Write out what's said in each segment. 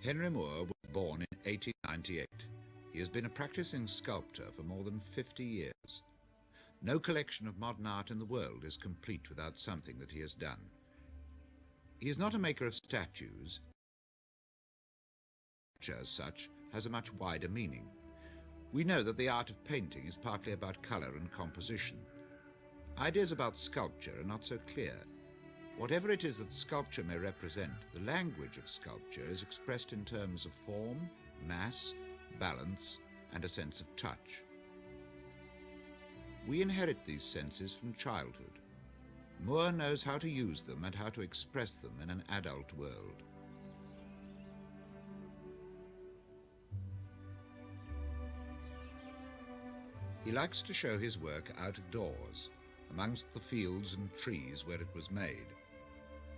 Henry Moore was born in 1898. He has been a practicing sculptor for more than 50 years. No collection of modern art in the world is complete without something that he has done. He is not a maker of statues. Sculpture, as such, has a much wider meaning. We know that the art of painting is partly about colour and composition. Ideas about sculpture are not so clear. Whatever it is that sculpture may represent, the language of sculpture is expressed in terms of form, mass, balance, and a sense of touch. We inherit these senses from childhood. Moore knows how to use them and how to express them in an adult world. He likes to show his work out of doors, amongst the fields and trees where it was made.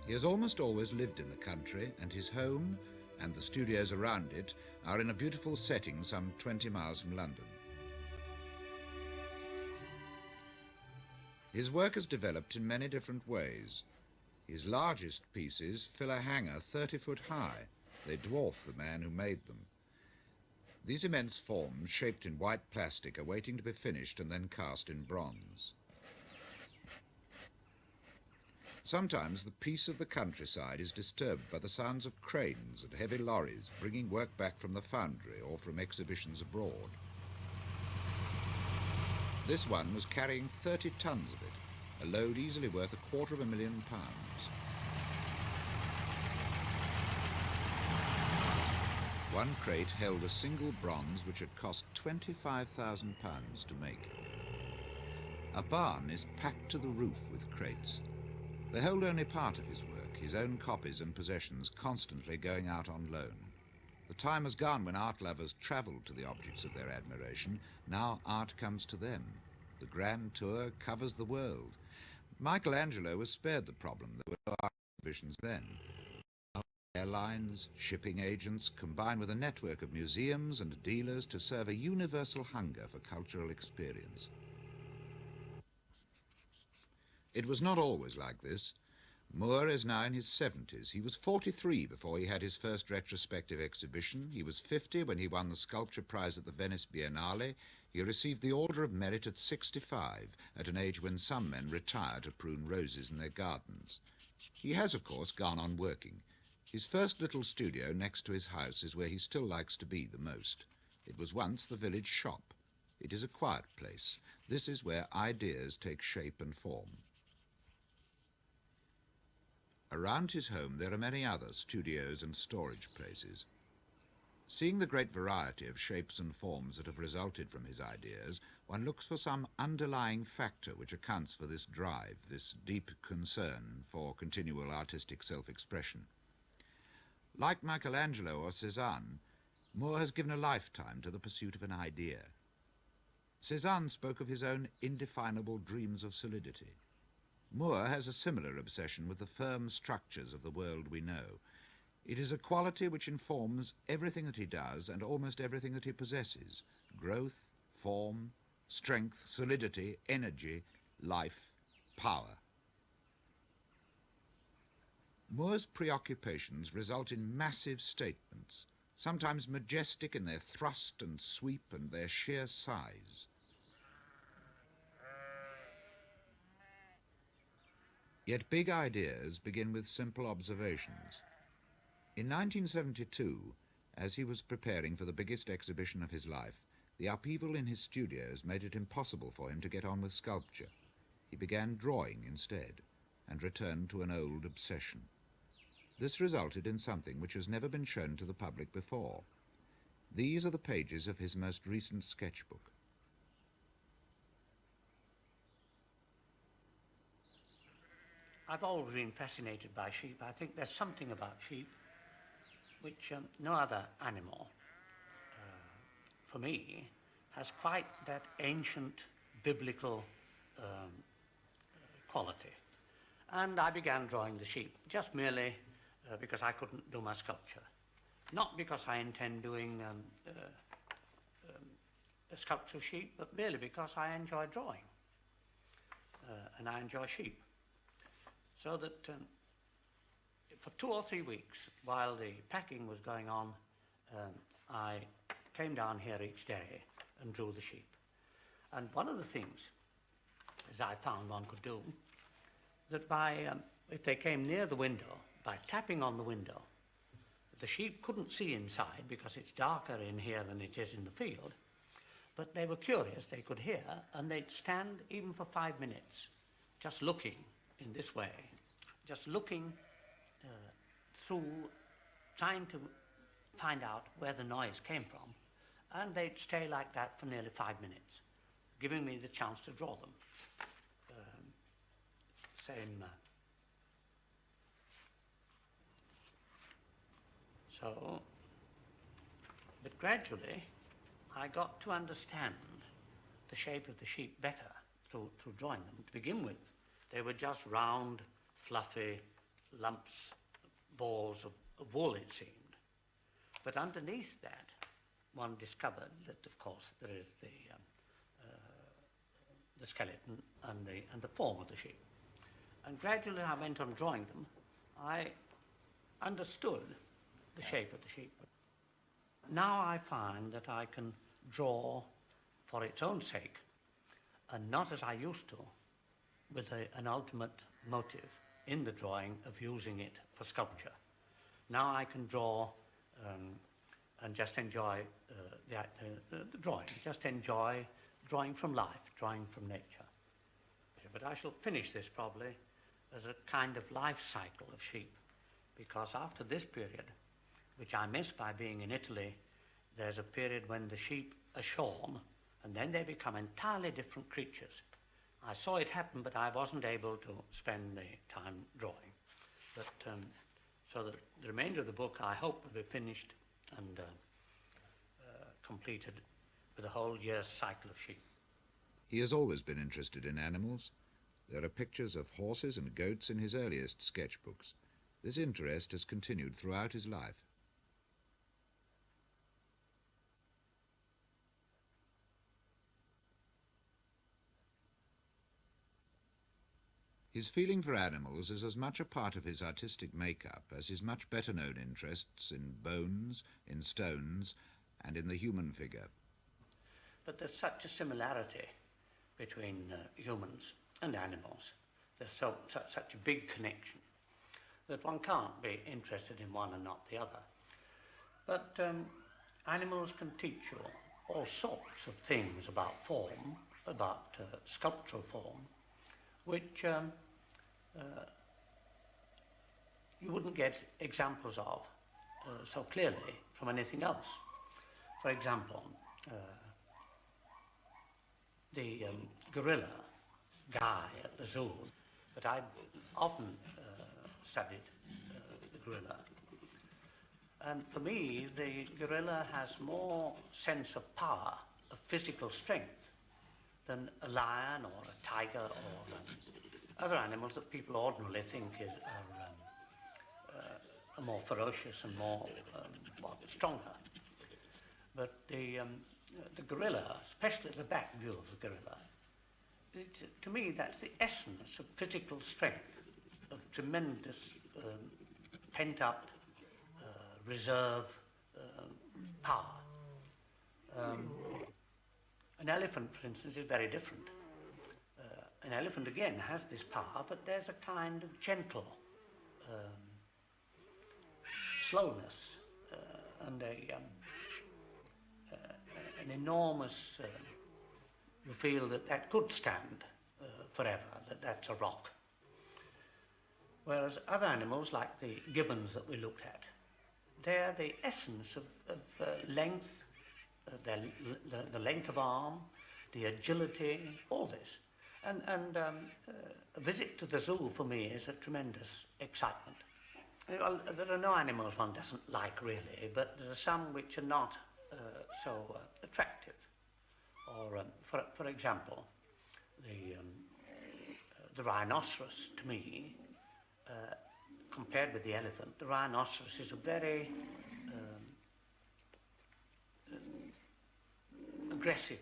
He has almost always lived in the country, and his home and the studios around it are in a beautiful setting some 20 miles from London. His work has developed in many different ways. His largest pieces fill a hangar 30 foot high. They dwarf the man who made them. These immense forms, shaped in white plastic, are waiting to be finished and then cast in bronze. Sometimes the peace of the countryside is disturbed by the sounds of cranes and heavy lorries bringing work back from the foundry or from exhibitions abroad. This one was carrying 30 tons of it, a load easily worth £250,000. One crate held a single bronze which had cost £25,000 to make. A barn is packed to the roof with crates. They hold only part of his work, his own copies and possessions constantly going out on loan. The time has gone when art lovers travelled to the objects of their admiration. Now art comes to them. The grand tour covers the world. Michelangelo was spared the problem. There were no art exhibitions then. Airlines, shipping agents combine with a network of museums and dealers to serve a universal hunger for cultural experience. It was not always like this. Moore is now in his 70s. He was 43 before he had his first retrospective exhibition. He was 50 when he won the Sculpture Prize at the Venice Biennale. He received the Order of Merit at 65, at an age when some men retire to prune roses in their gardens. He has, of course, gone on working. His first little studio next to his house is where he still likes to be the most. It was once the village shop. It is a quiet place. This is where ideas take shape and form. Around his home there are many other studios and storage places. Seeing the great variety of shapes and forms that have resulted from his ideas, one looks for some underlying factor which accounts for this drive, this deep concern for continual artistic self-expression. Like Michelangelo or Cezanne, Moore has given a lifetime to the pursuit of an idea. Cezanne spoke of his own indefinable dreams of solidity. Moore has a similar obsession with the firm structures of the world we know. It is a quality which informs everything that he does and almost everything that he possesses: growth, form, strength, solidity, energy, life, power. Moore's preoccupations result in massive statements, sometimes majestic in their thrust and sweep and their sheer size. Yet big ideas begin with simple observations. In 1972, as he was preparing for the biggest exhibition of his life, the upheaval in his studios made it impossible for him to get on with sculpture. He began drawing instead, and returned to an old obsession. This resulted in something which has never been shown to the public before. These are the pages of his most recent sketchbook. I've always been fascinated by sheep. I think there's something about sheep which no other animal, for me, has quite that ancient biblical quality. And I began drawing the sheep, just merely because I couldn't do my sculpture. Not because I intend doing a sculpture of sheep, but merely because I enjoy drawing, and I enjoy sheep. So that for 2 or 3 weeks, while the packing was going on, I came down here each day and drew the sheep. And one of the things, as I found one could do, that if they came near the window, by tapping on the window, the sheep couldn't see inside because it's darker in here than it is in the field, but they were curious, they could hear, and they'd stand even for 5 minutes, just looking in this way, just looking through, trying to find out where the noise came from, and they'd stay like that for nearly 5 minutes, giving me the chance to draw them. But gradually I got to understand the shape of the sheep better through drawing them. To begin with, they were just round, fluffy lumps, balls of wool, it seemed. But underneath that, one discovered that, of course, there is the skeleton and the form of the sheep. And gradually I went on drawing them. I understood the shape of the sheep. Now I find that I can draw for its own sake, and not as I used to, with an ultimate motive in the drawing of using it for sculpture. Now I can draw and just enjoy the drawing, just enjoy drawing from life, drawing from nature. But I shall finish this probably as a kind of life cycle of sheep, because after this period, which I miss by being in Italy, there's a period when the sheep are shorn, and then they become entirely different creatures. I saw it happen, but I wasn't able to spend the time drawing. But so that the remainder of the book, I hope, will be finished and completed with a whole year's cycle of sheep. He has always been interested in animals. There are pictures of horses and goats in his earliest sketchbooks. This interest has continued throughout his life. His feeling for animals is as much a part of his artistic makeup as his much better known interests in bones, in stones, and in the human figure. But there's such a similarity between humans and animals. There's such a big connection that one can't be interested in one and not the other. But animals can teach you all sorts of things about form, about sculptural form, which you wouldn't get examples of so clearly from anything else. For example, the gorilla guy at the zoo, but I've often studied the gorilla. And for me, the gorilla has more sense of power, of physical strength, than a lion or a tiger or other animals that people ordinarily think are more ferocious and more stronger. But the gorilla, especially the back view of the gorilla, to me that's the essence of physical strength, of tremendous pent-up reserve power. An elephant, for instance, is very different. An elephant, again, has this power, but there's a kind of gentle slowness and an enormous, you feel that could stand forever, that's a rock. Whereas other animals, like the gibbons that we looked at, they're the essence of length, the length of arm, the agility, all this. And a visit to the zoo for me is a tremendous excitement. Well, there are no animals one doesn't like really, but there are some which are not so attractive. Or, for example, the rhinoceros, to me, compared with the elephant, the rhinoceros is a very aggressive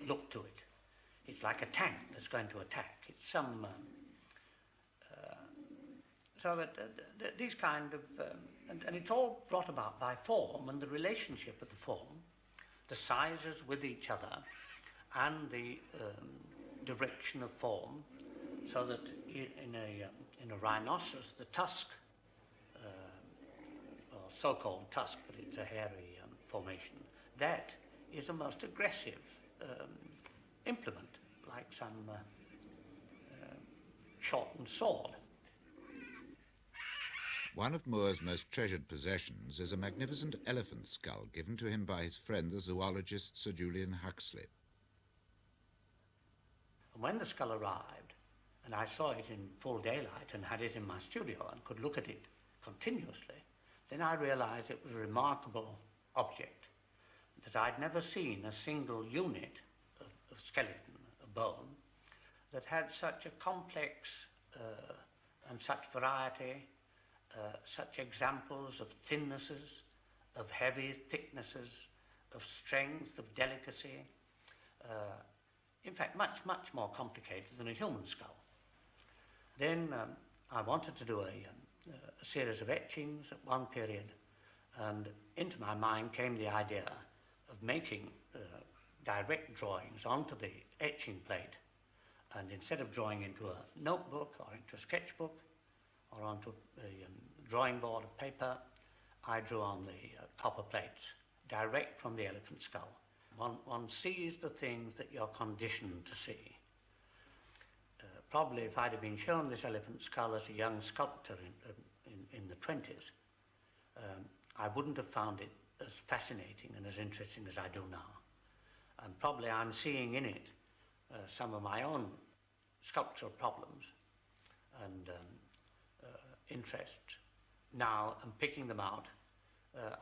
look to it. It's like a tank that's going to attack. It's So that these kind of, and it's all brought about by form and the relationship of the form, the sizes with each other, and the direction of form, so that in a rhinoceros, the tusk, or so-called tusk, but it's a hairy formation, that is a most aggressive implement, like some shortened sword. One of Moore's most treasured possessions is a magnificent elephant skull given to him by his friend, the zoologist Sir Julian Huxley. And when the skull arrived, and I saw it in full daylight and had it in my studio and could look at it continuously, then I realized it was a remarkable object, that I'd never seen a single unit of skeleton, of bone, that had such a complex and such variety, such examples of thinnesses, of heavy thicknesses, of strength, of delicacy. In fact, much, much more complicated than a human skull. Then I wanted to do a series of etchings at one period, and into my mind came the idea of making direct drawings onto the etching plate, and instead of drawing into a notebook or into a sketchbook or onto a drawing board of paper, I drew on the copper plates, direct from the elephant skull. One sees the things that you're conditioned to see. Probably if I'd have been shown this elephant skull as a young sculptor in the 20s, I wouldn't have found it as fascinating and as interesting as I do now. And probably I'm seeing in it some of my own sculptural problems and interests now, and picking them out.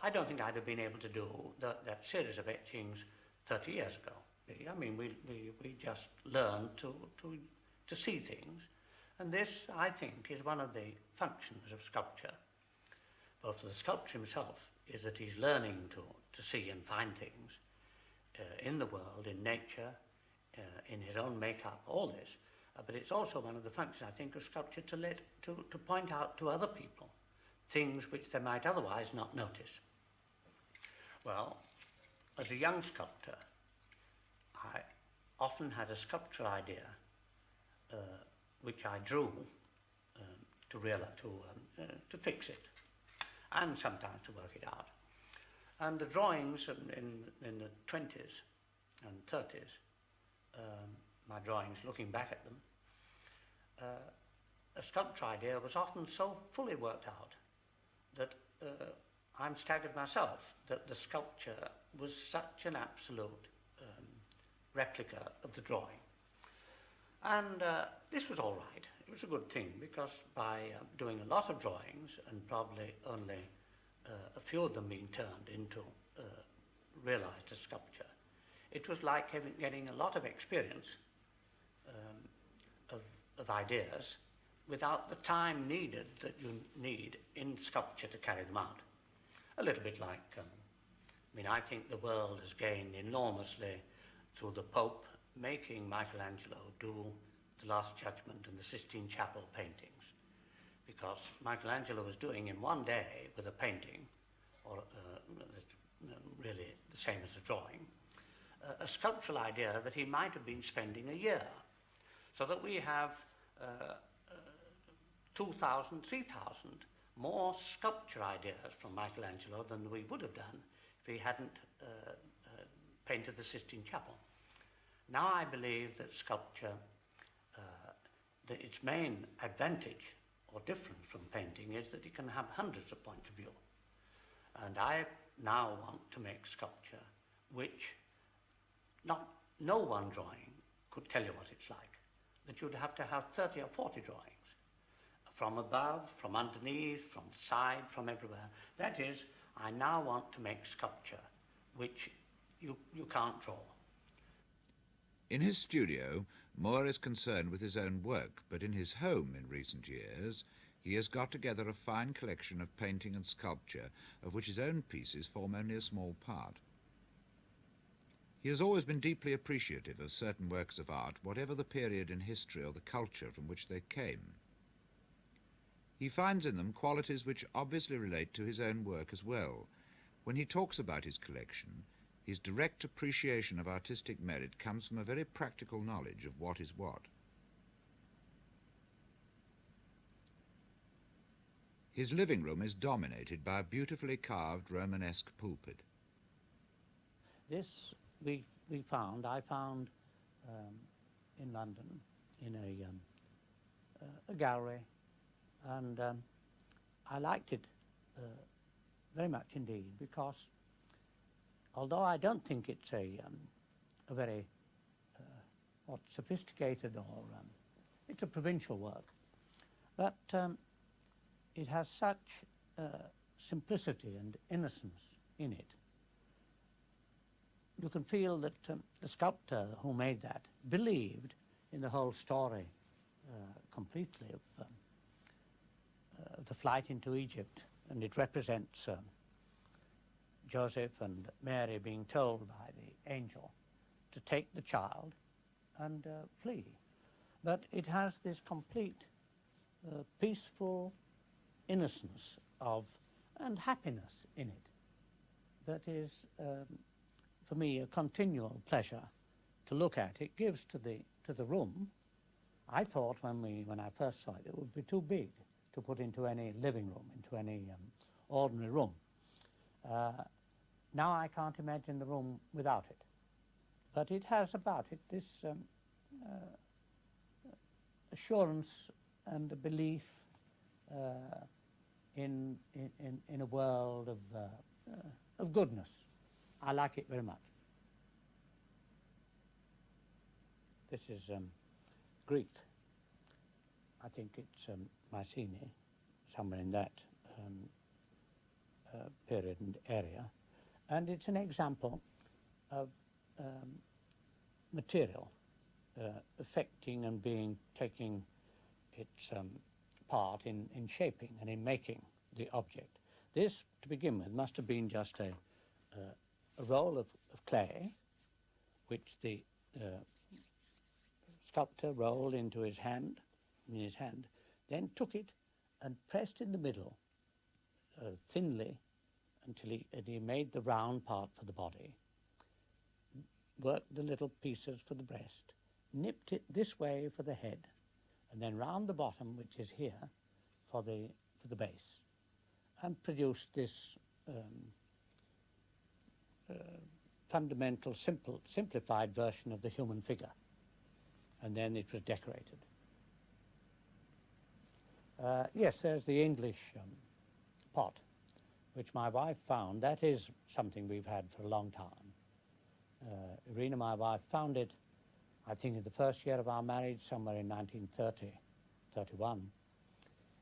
I don't think I'd have been able to do that series of etchings 30 years ago. I mean, we just learned to see things, and this, I think, is one of the functions of sculpture. Both for the sculptor himself is that he's learning to see and find things in the world, in nature, in his own makeup, all this. But it's also one of the functions, I think, of sculpture to point out to other people things which they might otherwise not notice. Well, as a young sculptor, I often had a sculptural idea which I drew to fix it, and sometimes to work it out. And the drawings in the 20s and 30s, my drawings, looking back at them, a sculpture idea was often so fully worked out that I'm staggered myself that the sculpture was such an absolute replica of the drawing. And this was all right. It was a good thing, because by doing a lot of drawings and probably only a few of them being turned into realized as sculpture, it was like getting a lot of experience of ideas without the time needed that you need in sculpture to carry them out. A little bit like, I think the world has gained enormously through the Pope making Michelangelo do the Last Judgment and the Sistine Chapel paintings, because Michelangelo was doing in one day with a painting, or really the same as a drawing, a sculptural idea that he might have been spending a year, so that we have 2,000, 3,000 more sculpture ideas from Michelangelo than we would have done if he hadn't painted the Sistine Chapel. Now I believe that sculpture, its main advantage or difference from painting is that it can have hundreds of points of view. And I now want to make sculpture which no one drawing could tell you what it's like. That you'd have to have 30 or 40 drawings, from above, from underneath, from the side, from everywhere. That is, I now want to make sculpture which you can't draw. In his studio, Moore is concerned with his own work, but in his home in recent years, he has got together a fine collection of painting and sculpture, of which his own pieces form only a small part. He has always been deeply appreciative of certain works of art, whatever the period in history or the culture from which they came. He finds in them qualities which obviously relate to his own work as well. When he talks about his collection, his direct appreciation of artistic merit comes from a very practical knowledge of what is what. His living room is dominated by a beautifully carved Romanesque pulpit. This I found in London in a gallery, and I liked it very much indeed, because although I don't think it's a very sophisticated or it's a provincial work, but it has such simplicity and innocence in it. You can feel that the sculptor who made that believed in the whole story completely of the flight into Egypt, and it represents Joseph and Mary being told by the angel to take the child and flee. But it has this complete peaceful innocence of and happiness in it that is for me a continual pleasure to look at. It gives to the room. I thought when I first saw it, it would be too big to put into any living room, into any ordinary room. Now I can't imagine the room without it. But it has about it this assurance and a belief in a world of goodness. I like it very much. This is Greek. I think it's Mycenae, somewhere in that period and area. And it's an example of material affecting and taking its part in shaping and in making the object. This, to begin with, must have been just a roll of clay, which the sculptor rolled into his hand, then took it and pressed in the middle thinly until he made the round part for the body, worked the little pieces for the breast, nipped it this way for the head, and then round the bottom, which is here, for the base, and produced this fundamental, simplified version of the human figure. And then it was decorated. Yes, there's the English pot, which my wife found. That is something we've had for a long time. Irina, my wife, found it, I think, in the first year of our marriage, somewhere in 1930, 31,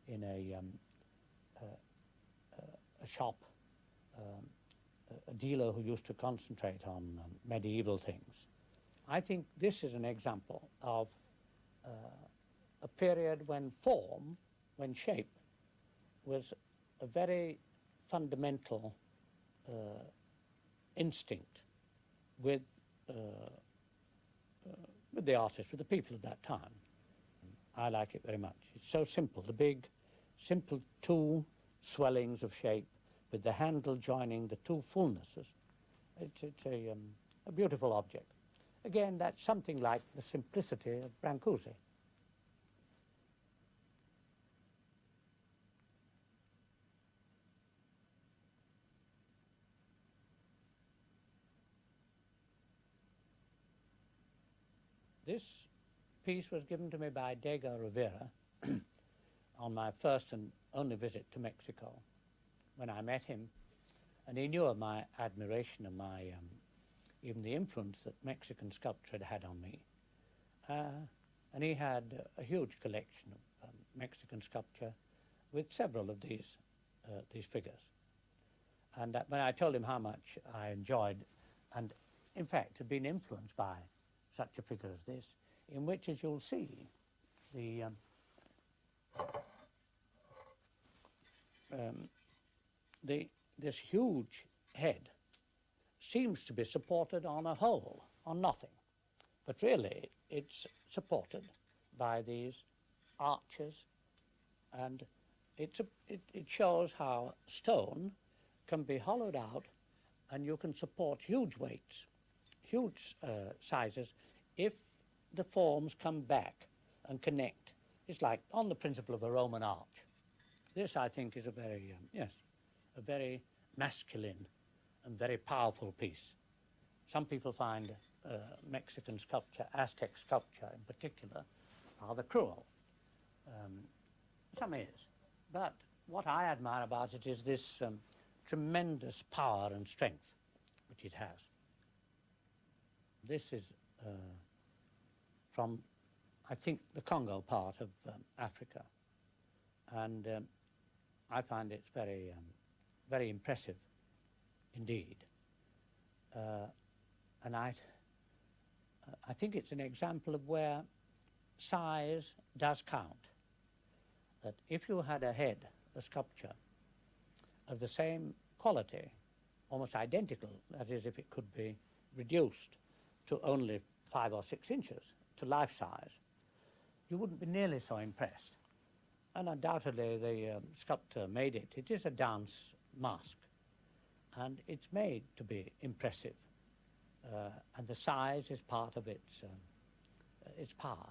in a shop, a dealer who used to concentrate on medieval things. I think this is an example of a period when form, when shape, was a very fundamental instinct with the artists, with the people of that time. I like it very much. It's so simple, the big, simple two swellings of shape with the handle joining the two fullnesses. It's a beautiful object. Again, that's something like the simplicity of Brancusi. This piece was given to me by Degas Rivera on my first and only visit to Mexico, when I met him, and he knew of my admiration and my even the influence that Mexican sculpture had had on me. And he had a huge collection of Mexican sculpture with several of these figures. And when I told him how much I enjoyed, and in fact had been influenced by such a figure as this, in which, as you'll see, this huge head seems to be supported on a hole, on nothing. But really, it's supported by these arches and it shows how stone can be hollowed out and you can support huge weights, huge sizes, if the forms come back and connect. It's like on the principle of a Roman arch. This, I think, is a very, yes, a very masculine and very powerful piece. Some people find Mexican sculpture, Aztec sculpture in particular, rather cruel. Some is. But what I admire about it is this tremendous power and strength which it has. This is from, I think, the Congo part of Africa. And I find it's very, very impressive indeed. And I think it's an example of where size does count. That if you had a head, a sculpture, of the same quality, almost identical, that is, if it could be reduced to only 5 or 6 inches to life size, you wouldn't be nearly so impressed. And undoubtedly the sculptor made it. It is a dance mask, and it's made to be impressive. And the size is part of its power.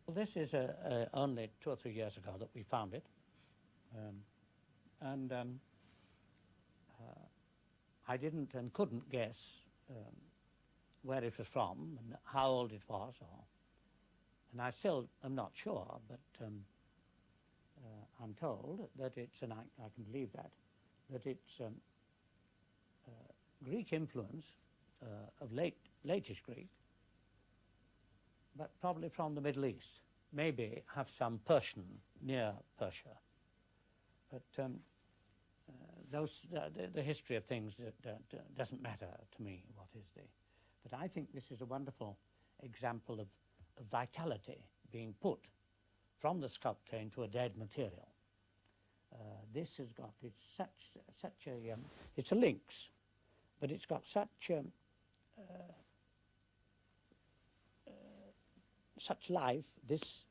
Well, this is only 2 or 3 years ago that we found it. I didn't and couldn't guess where it was from and how old it was. And I still am not sure, but I'm told that it's, and I can believe that it's Greek influence of latish Greek, but probably from the Middle East. Maybe have some Persian, near Persia. But the history of things doesn't matter to me, what is the... But I think this is a wonderful example of vitality being put from the sculptor into a dead material. This has got, it's such a, it's a lynx, but it's got such life. This,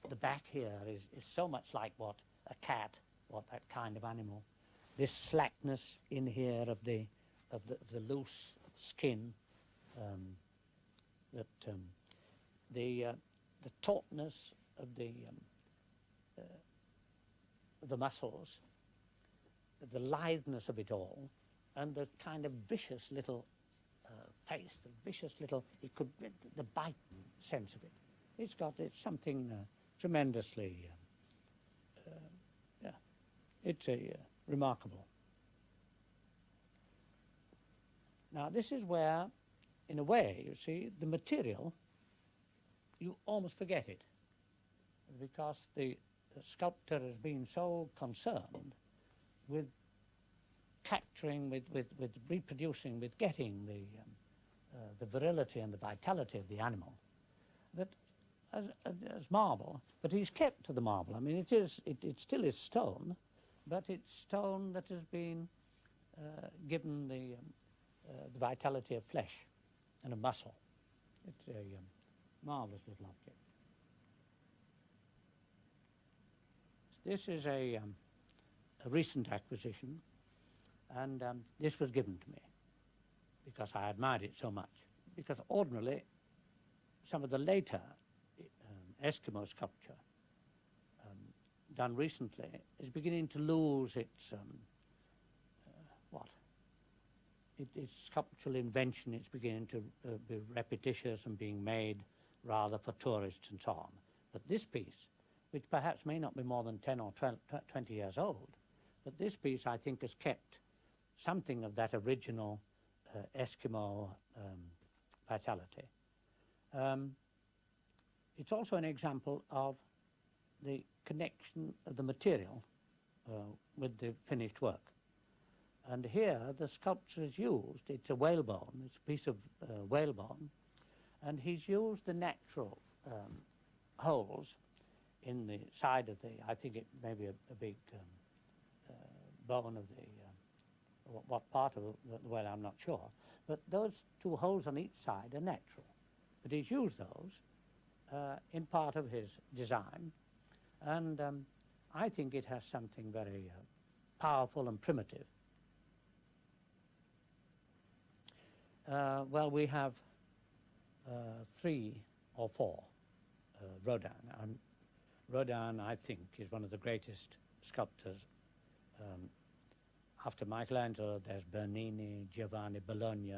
the back here is so much like what a cat, what that kind of animal. This slackness in here of the loose skin, the tautness of the muscles, the litheness of it all, and the kind of vicious little face, the vicious little, it could, the bite sense of it. It's something tremendously, yeah, it's remarkable. Now this is where, in a way, you see, the material, you almost forget it, because the sculptor has been so concerned with capturing, with reproducing, with getting the virility and the vitality of the animal, that as marble, but he's kept to the marble. I mean, it still is stone, but it's stone that has been given the vitality of flesh and of muscle. It's a marvelous little object. This is a recent acquisition, and this was given to me because I admired it so much. Because ordinarily, some of the later Eskimo sculpture done recently is beginning to lose its its sculptural invention. It's beginning to be repetitious and being made rather for tourists and so on. But this piece, which perhaps may not be more than 10 or 20 years old, but this piece I think has kept something of that original Eskimo vitality. It's also an example of the connection of the material with the finished work. And here the sculptor has used, it's a whalebone, it's a piece of whalebone, and he's used the natural holes in the side of the, I think it may be a big bone of the, what part of the whale, I'm not sure. But those 2 holes on each side are natural. But he's used those in part of his design, and I think it has something very powerful and primitive. Well, we have 3 or 4 Rodin. Rodin, I think, is one of the greatest sculptors. After Michelangelo, there's Bernini, Giovanni Bologna,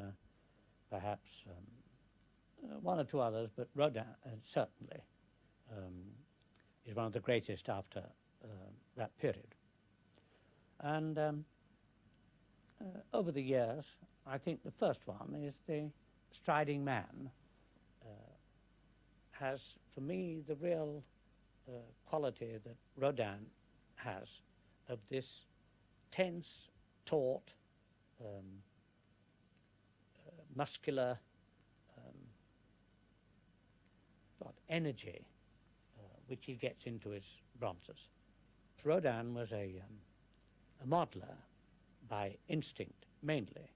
perhaps 1 or 2 others, but Rodin certainly is one of the greatest after that period. And over the years, I think the first one is the striding man. Has, for me, the real quality that Rodin has of this tense, taut, muscular energy which he gets into his bronzes. Rodin was a modeler by instinct, mainly.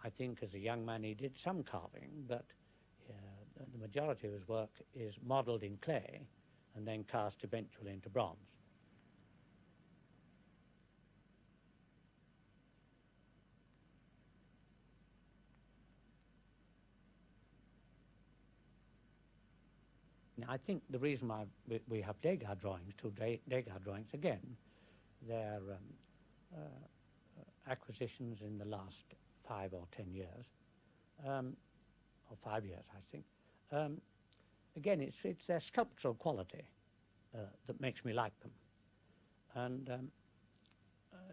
I think as a young man he did some carving, but the majority of his work is modelled in clay and then cast eventually into bronze. Now, I think the reason why we have Degas drawings, 2 Degas drawings, again, they're acquisitions in the last 5 or 10 years, or 5 years, I think. Again, it's their sculptural quality that makes me like them. And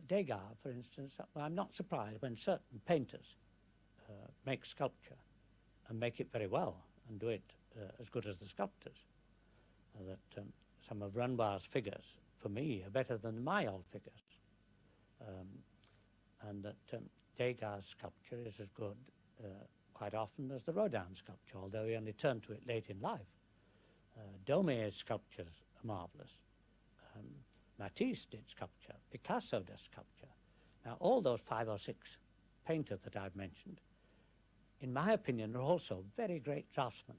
Degas, for instance, I'm not surprised when certain painters make sculpture and make it very well and do it as good as the sculptors. That some of Renoir's figures, for me, are better than my old figures. And that Degas' sculpture is as good quite often as the Rodin sculpture, although he only turned to it late in life. Daumet's sculptures are marvellous. Matisse did sculpture. Picasso does sculpture. Now, all those 5 or 6 painters that I've mentioned, in my opinion, are also very great draftsmen.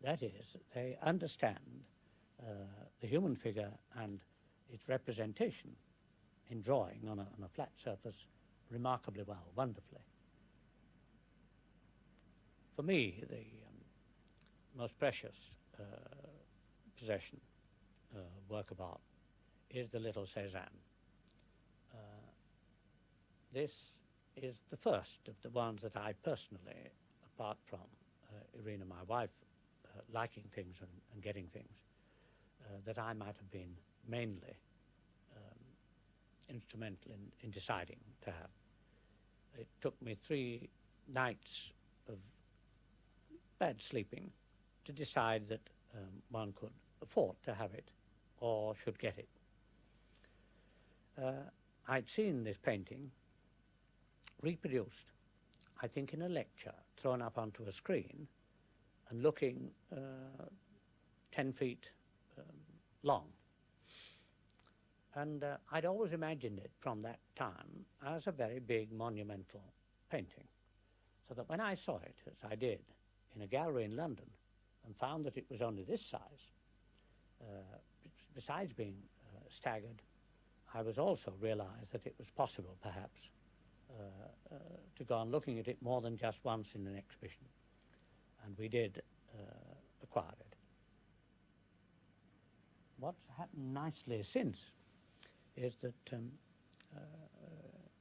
That is, they understand the human figure and its representation in drawing on a flat surface remarkably well, wonderfully. For me, the most precious possession, work of art, is the little Cezanne. This is the first of the ones that I personally, apart from Irina, my wife, liking things and getting things, that I might have been mainly instrumental in deciding to have. It took me 3 nights of bad sleeping to decide that one could afford to have it or should get it. I'd seen this painting reproduced, I think in a lecture, thrown up onto a screen and looking 10 feet long. And I'd always imagined it from that time as a very big monumental painting. So that when I saw it, as I did, in a gallery in London, and found that it was only this size, besides being staggered, I was also realized that it was possible, perhaps, to go on looking at it more than just once in an exhibition. And we did acquire it. What's happened nicely since is that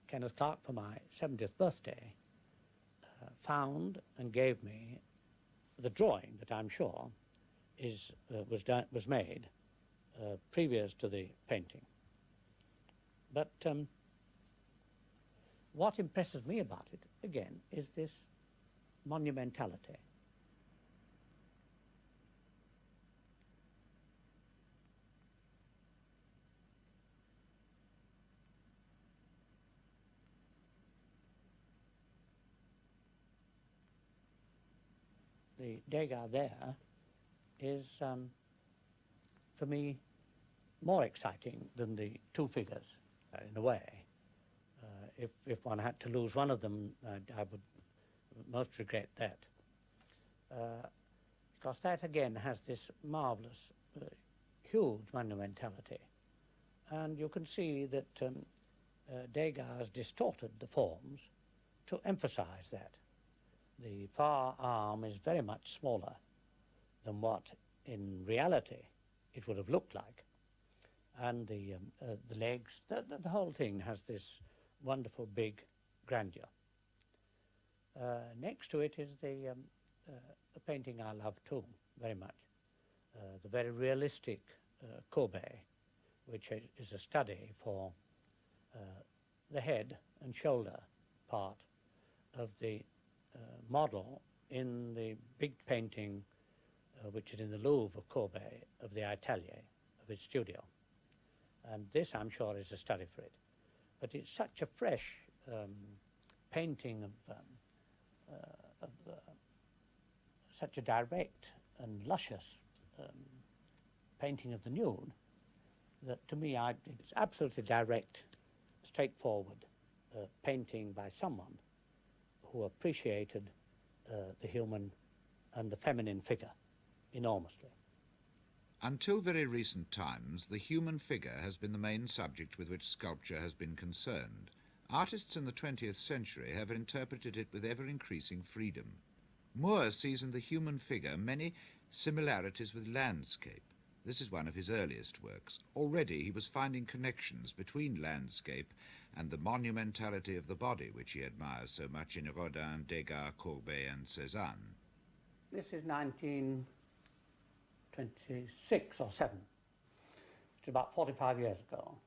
Kenneth Clark, for my 70th birthday, found and gave me the drawing that I'm sure was made previous to the painting. But what impresses me about it, again, is this monumentality. The Degas there is, for me, more exciting than the 2 figures, in a way. If one had to lose one of them, I would most regret that. because that again has this marvellous, huge monumentality. And you can see that Degas distorted the forms to emphasize that. The far arm is very much smaller than what in reality it would have looked like. And the legs, the whole thing has this wonderful big grandeur. Next to it is the painting I love too, very much. The very realistic Courbet, which is a study for the head and shoulder part of the model in the big painting which is in the Louvre of Courbet of the atelier of his studio. And this, I'm sure, is a study for it. But it's such a fresh painting of such a direct and luscious painting of the nude that to me it's absolutely direct, straightforward painting by someone who appreciated the human and the feminine figure enormously. Until very recent times, the human figure has been the main subject with which sculpture has been concerned. Artists in the 20th century have interpreted it with ever-increasing freedom. Moore sees in the human figure many similarities with landscape. This is one of his earliest works. Already he was finding connections between landscape and the monumentality of the body, which he admires so much in Rodin, Degas, Courbet and Cezanne. This is 1926 or 7. It's about 45 years ago.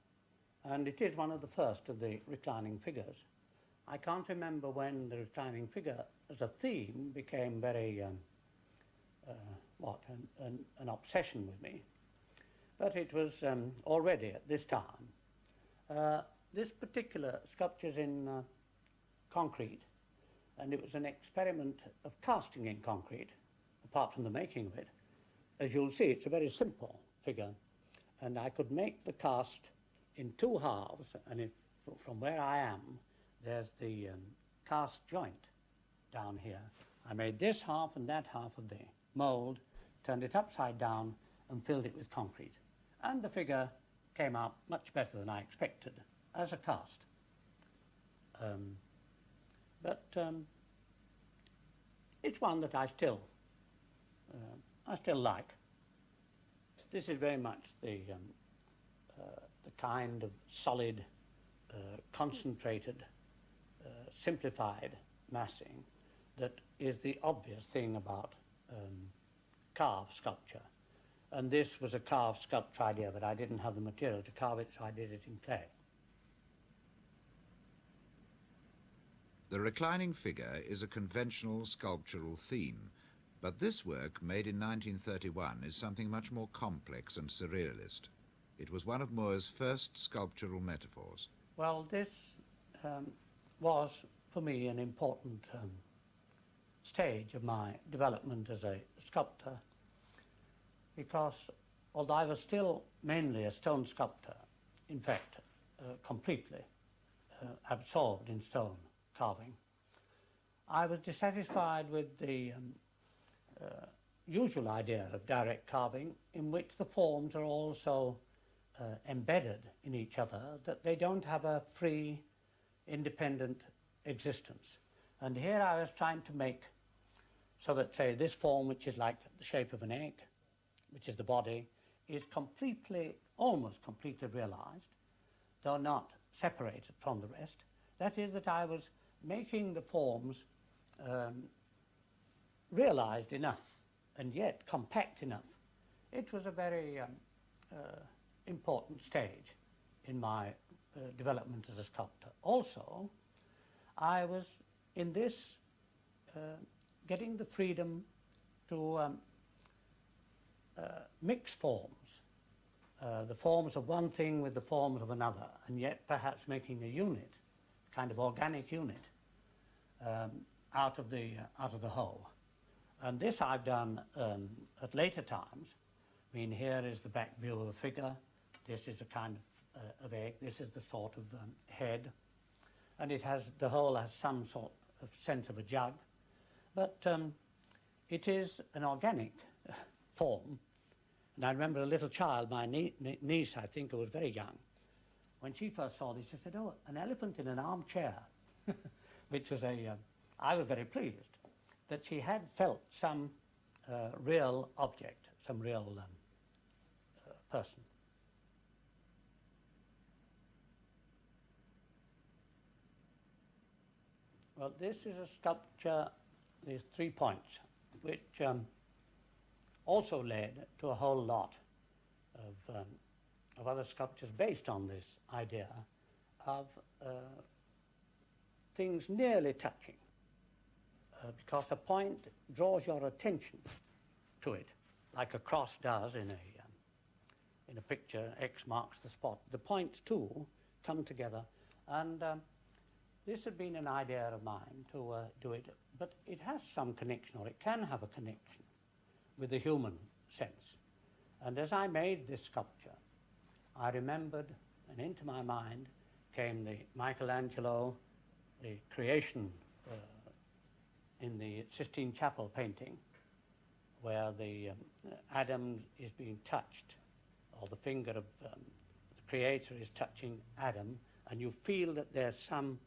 And it is one of the first of the reclining figures. I can't remember when the reclining figure as a theme became very, an obsession with me. But it was already at this time. This particular sculpture is in concrete, and it was an experiment of casting in concrete, apart from the making of it. As you'll see, it's a very simple figure, and I could make the cast in 2 halves, and from where I am, there's the cast joint down here. I made this half and that half of the mould, turned it upside down, and filled it with concrete. And the figure came out much better than I expected as a cast. It's one that I still like. This is very much the kind of solid, concentrated, simplified massing that is the obvious thing about carved sculpture. And this was a carved sculpture idea, but I didn't have the material to carve it, so I did it in clay. The reclining figure is a conventional sculptural theme, but this work, made in 1931, is something much more complex and surrealist. It was one of Moore's first sculptural metaphors. Well, this was, for me, an important stage of my development as a sculptor, because although I was still mainly a stone sculptor, in fact, completely absorbed in stone carving, I was dissatisfied with the usual idea of direct carving, in which the forms are all so embedded in each other that they don't have a free, independent existence. And here I was trying to make so that, say, this form, which is like the shape of an egg, which is the body, is completely, almost completely realized, though not separated from the rest. That is, that I was making the forms realized enough and yet compact enough. It was a very important stage in my development as a sculptor. Also, I was in this getting the freedom to mix forms, the forms of one thing with the forms of another, and yet perhaps making a unit, kind of organic unit, out of the whole. And this I've done at later times. I mean, here is the back view of a figure. This is a kind of egg. This is the sort of head. And it has, the whole has some sort of sense of a jug. But it is an organic form. And I remember a little child, my niece, I think, who was very young, when she first saw this, she said, "Oh, an elephant in an armchair," which was I was very pleased that she had felt some real object, some real person. Well, this is a sculpture, these 3 points, which also led to a whole lot of other sculptures based on this idea of things nearly touching, because a point draws your attention to it, like a cross does in a picture. X marks the spot. The points too come together, and this had been an idea of mine to do it, but it has some connection, or it can have a connection, with the human sense. And as I made this sculpture, I remembered, and into my mind came the Michelangelo, the creation in the Sistine Chapel painting, where the Adam is being touched, or the finger of the Creator is touching Adam, and you feel that there's some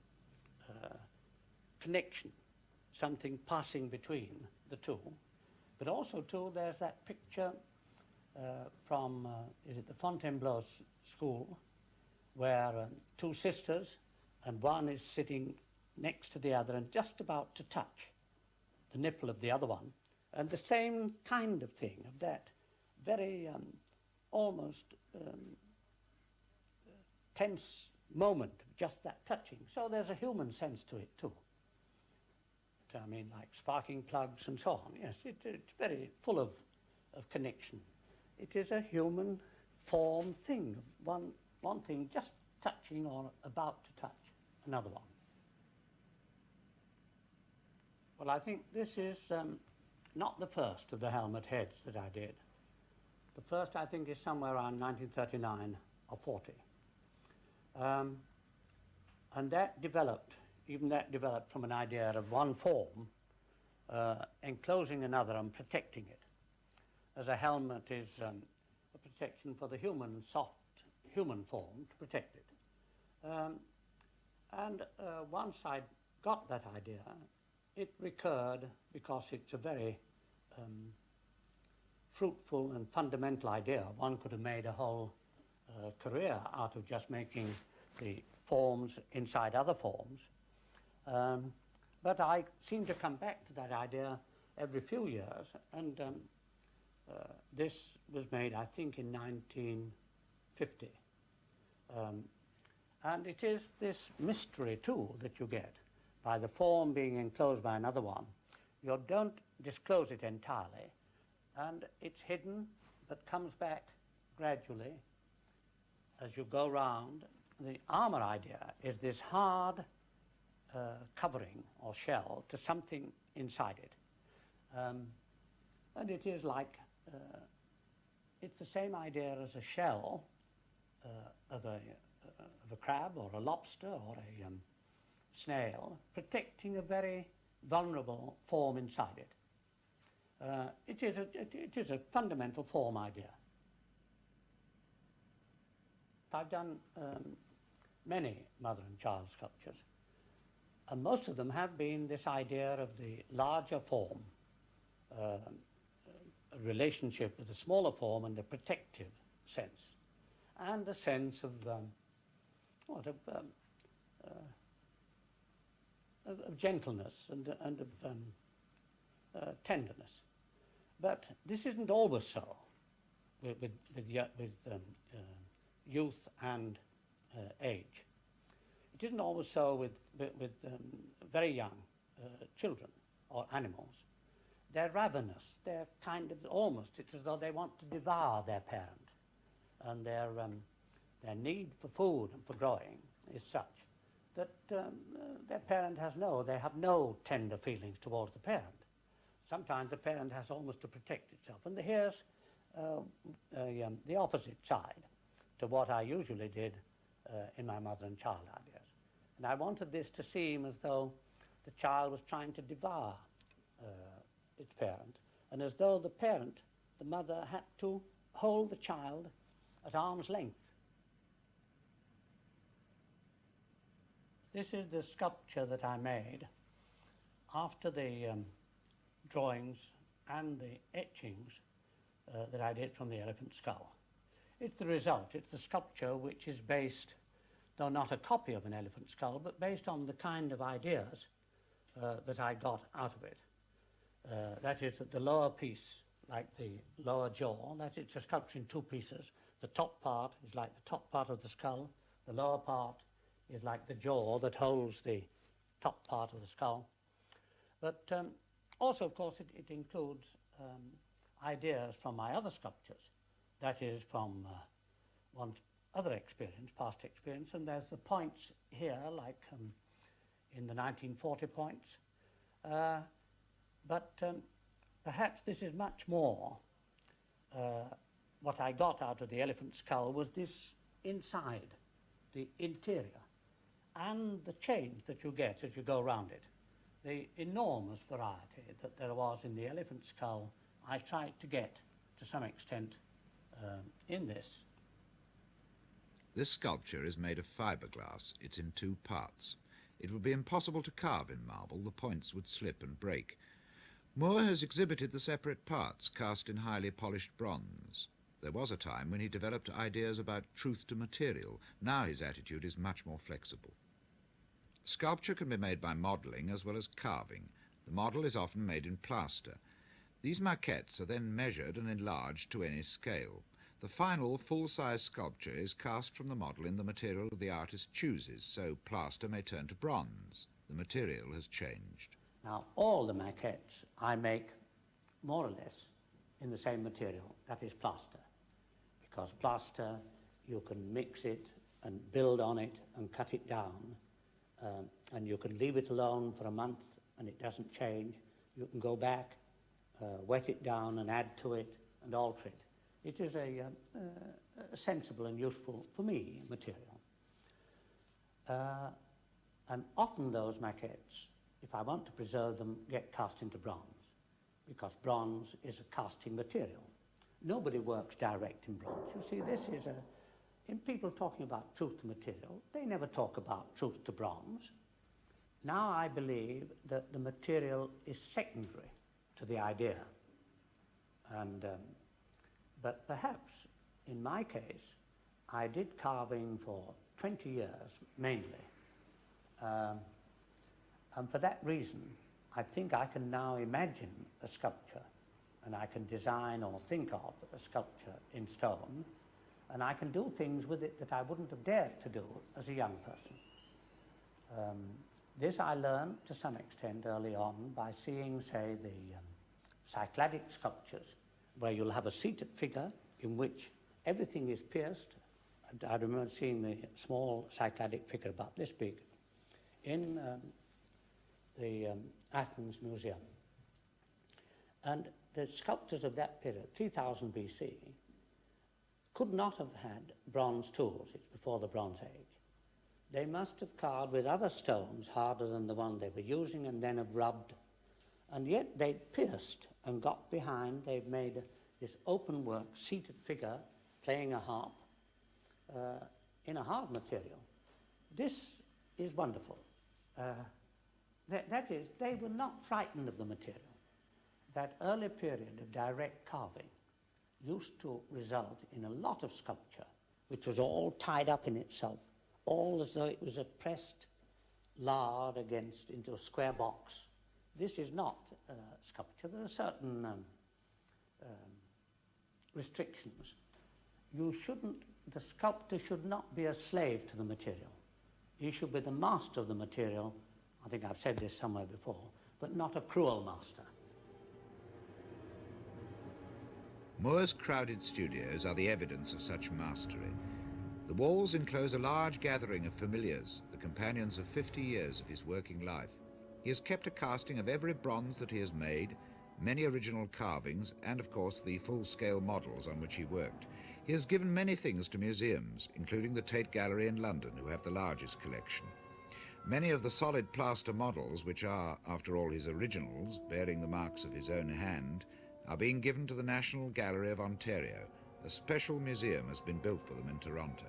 connection, something passing between the two. But also, too, there's that picture from, is it the Fontainebleau school, where 2 sisters, and one is sitting next to the other and just about to touch the nipple of the other one. And the same kind of thing, of that very almost tense moment of just that touching. So there's a human sense to it too. I mean, like sparking plugs and so on. Yes, it's very full of connection. It is a human form thing, one thing just touching or about to touch another one. Well, I think this is not the first of the helmet heads that I did. The first, I think, is somewhere around 1939 or 40. And that developed, even that developed from an idea of one form enclosing another and protecting it. As a helmet is a protection for the human, soft human form, to protect it. And once I got that idea, it recurred because it's a very fruitful and fundamental idea. One could have made a whole career out of just making the forms inside other forms. But I seem to come back to that idea every few years, and this was made, I think, in 1950. And it is this mystery, too, that you get by the form being enclosed by another one. You don't disclose it entirely, and it's hidden, but comes back gradually as you go round. The armor idea is this hard covering or shell to something inside it. And it is like, it's the same idea as a shell of a crab or a lobster or a snail, protecting a very vulnerable form inside it. It is a fundamental form idea. I've done many mother and child sculptures, and most of them have been this idea of the larger form, a relationship with the smaller form and a protective sense, and a sense of gentleness and of tenderness. But this isn't always so with youth and age. It isn't always so with very young children or animals. They're ravenous. They're kind of almost, it's as though they want to devour their parent. And their need for food and for growing is such that their parent they have no tender feelings towards the parent. Sometimes the parent has almost to protect itself. And here's the opposite side to what I usually did in my mother and child ideas. And I wanted this to seem as though the child was trying to devour its parent, and as though the parent the mother had to hold the child at arm's length. This is the sculpture that I made after the drawings and the etchings that I did from the elephant skull. It's the result. It's the sculpture which is based, though not a copy of an elephant skull, but based on the kind of ideas that I got out of it. That is, that the lower piece, like the lower jaw, that it's a sculpture in two pieces. The top part is like the top part of the skull. The lower part is like the jaw that holds the top part of the skull. But also, of course, it includes ideas from my other sculptures. That is, from one other experience, past experience, and there's the points here, like in the 1940 points. But perhaps this is much more what I got out of the elephant skull was this inside, the interior, and the change that you get as you go around it. The enormous variety that there was in the elephant skull, I tried to get to some extent in this. This sculpture is made of fiberglass. It's in two parts. It would be impossible to carve in marble. The points would slip and break. Moore has exhibited the separate parts cast in highly polished bronze. There was a time when he developed ideas about truth to material. Now his attitude is much more flexible. Sculpture can be made by modelling as well as carving. The model is often made in plaster. These maquettes are then measured and enlarged to any scale. The final full-size sculpture is cast from the model in the material the artist chooses, so plaster may turn to bronze. The material has changed. Now, all the maquettes I make more or less in the same material, that is plaster. Because plaster, you can mix it and build on it and cut it down, and you can leave it alone for a month and it doesn't change. You can go back, wet it down and add to it and alter it. It is a sensible and useful, for me, material. And often those maquettes, if I want to preserve them, get cast into bronze, because bronze is a casting material. Nobody works direct in bronze. You see, this is in people talking about truth to material, they never talk about truth to bronze. Now I believe that the material is secondary to the idea. And but perhaps, in my case, I did carving for 20 years, mainly. And for that reason, I think I can now imagine a sculpture, and I can design or think of a sculpture in stone, and I can do things with it that I wouldn't have dared to do as a young person. This I learned to some extent early on by seeing, say, the Cycladic sculptures, where you'll have a seated figure in which everything is pierced. I remember seeing the small Cycladic figure about this big in the Athens Museum. And the sculptors of that period, 3000 BC, could not have had bronze tools. It's before the Bronze Age. They must have carved with other stones harder than the one they were using, and then have rubbed. And yet they pierced and got behind. They've made this open work, seated figure playing a harp in a hard material. This is wonderful. That is, they were not frightened of the material. That early period of direct carving used to result in a lot of sculpture, which was all tied up in itself, all as though it was a pressed lard into a square box. This is not sculpture. There are certain restrictions. The sculptor should not be a slave to the material. He should be the master of the material. I think I've said this somewhere before, but not a cruel master. Moore's crowded studios are the evidence of such mastery. The walls enclose a large gathering of familiars, the companions of 50 years of his working life. He has kept a casting of every bronze that he has made, many original carvings, and of course the full-scale models on which he worked. He has given many things to museums, including the Tate Gallery in London, who have the largest collection. Many of the solid plaster models, which are, after all, his originals, bearing the marks of his own hand, are being given to the National Gallery of Ontario. A special museum has been built for them in Toronto.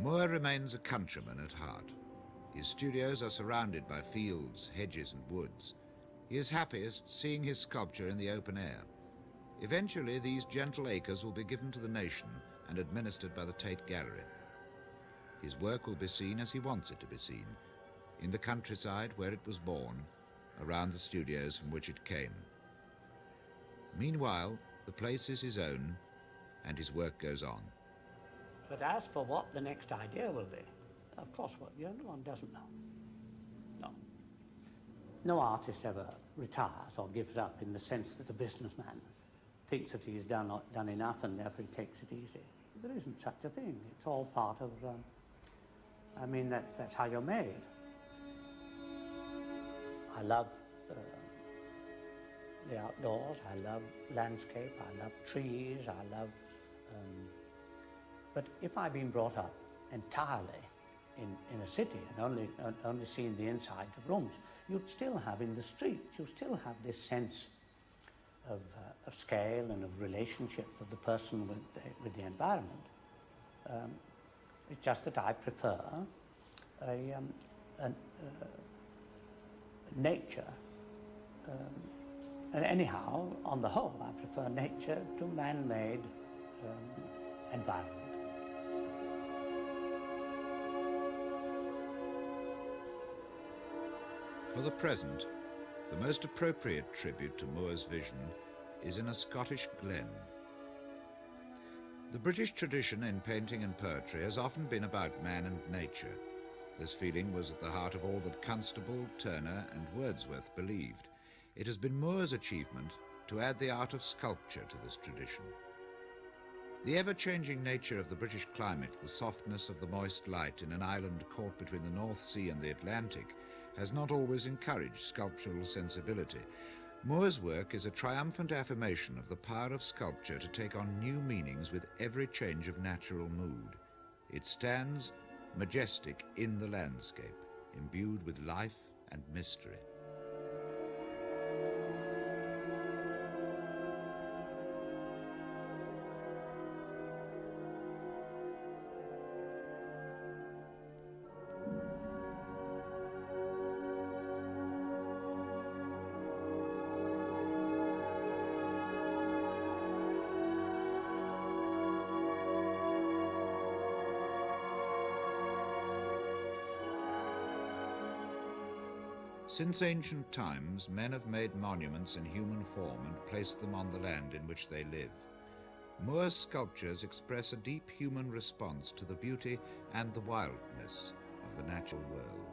Moore remains a countryman at heart. His studios are surrounded by fields, hedges and woods. He is happiest seeing his sculpture in the open air. Eventually, these gentle acres will be given to the nation and administered by the Tate Gallery. His work will be seen as he wants it to be seen, in the countryside where it was born, around the studios from which it came. Meanwhile, the place is his own, and his work goes on. But as for what the next idea will be, of course, one doesn't know. No. No artist ever retires or gives up in the sense that a businessman thinks that he's done enough and therefore he takes it easy. There isn't such a thing. It's all part of, that's how you're made. I love the outdoors, I love landscape, I love trees, but if I've been brought up entirely in a city and only seen the inside of rooms, you'd still have in the streets, you still have this sense of scale and of relationship of the person with the environment. It's just that I prefer nature. And anyhow, on the whole, I prefer nature to man-made environment. For the present, the most appropriate tribute to Moore's vision is in a Scottish glen. The British tradition in painting and poetry has often been about man and nature. This feeling was at the heart of all that Constable, Turner and Wordsworth believed. It has been Moore's achievement to add the art of sculpture to this tradition. The ever-changing nature of the British climate, the softness of the moist light in an island caught between the North Sea and the Atlantic, has not always encouraged sculptural sensibility. Moore's work is a triumphant affirmation of the power of sculpture to take on new meanings with every change of natural mood. It stands majestic in the landscape, imbued with life and mystery. Since ancient times, men have made monuments in human form and placed them on the land in which they live. Moore's sculptures express a deep human response to the beauty and the wildness of the natural world.